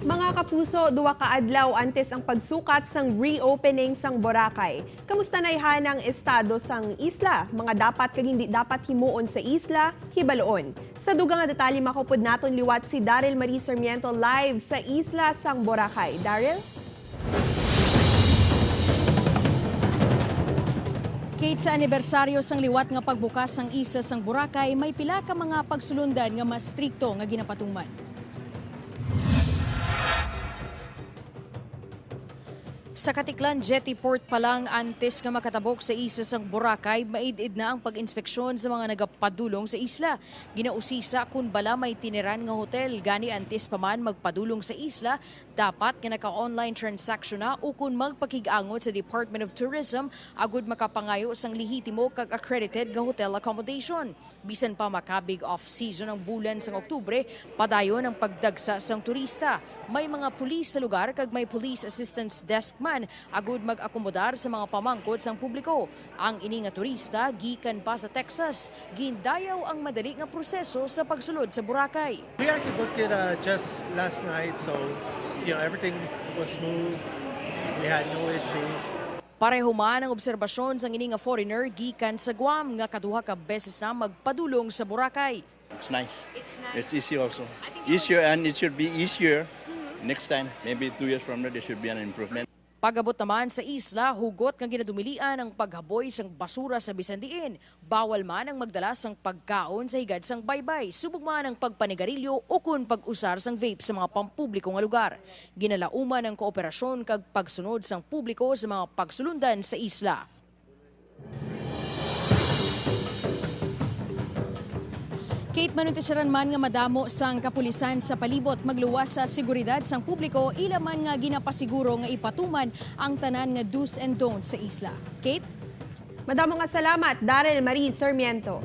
Mga kapuso, duwa ka adlaw antes ang pagsukat sang reopening sang Boracay. Kamusta na ihanang estado sang isla? Mga dapat kag hindi dapat himuon sa isla, hibaloon. Sa dugang nga detalye makupod naton liwat si Daryl Marie Sarmiento live sa isla sang Boracay. Daryl? Kate, sa anibersaryo sang liwat nga pagbukas sang isa sang Boracay, may pila ka mga pagsulundan nga mas strikto nga ginapatuman. Sa Katiklan Jetty Port pa lang antes nga makatabok sa isa sang Boracay, maid-id na ang pag-inspeksyon sa mga nagapadulong sa isla. Ginausisa kung bala may tiniran nga hotel gani antes pa man magpadulong sa isla, dapat nga naka-online transaction na o kung magpakig-angot sa Department of Tourism agud makapangayo sang lehitimo kag accredited nga hotel accommodation. Bisan pa makabig off-season ang bulan sang Oktubre, padayon ang pagdagsa sang turista. May mga pulis sa lugar kag may police assistance desk man agud mag-akomodar sa mga pamangkot sang publiko. Ang ini nga turista gikan pa sa Texas, gindayaw ang madali nga proseso sa pagsulod sa Boracay. We actually booked it just last night, so everything was smooth. We had no issues. Pareho man ang obserbasyon sang ini nga foreigner gikan sa Guam nga kaduha ka beses na magpadulong sa Boracay. It's nice. It's nice. It's easy also. Easier, and it should be easier next time. Maybe 2 years from now, there should be an improvement. Pagabot naman sa isla, hugot nga ginadumilian ang paghaboy sang basura sa bisandiin. Bawal man ang magdala sang pagkaon sa higad sang baybay. Subok man ang pagpanigarilyo o kun pag-usar sang vape sa mga pampubliko nga lugar. Ginalauman ang kooperasyon kag pagsunod sang publiko sa mga pagsulundan sa isla. Kate, manuntisyaran man nga madamo sang kapulisan sa palibot magluwas sa seguridad sang publiko, ila man nga ginapasiguro nga ipatuman ang tanan nga do's and don'ts sa isla. Kate? Madamo nga salamat, Daryl Marie Sarmiento.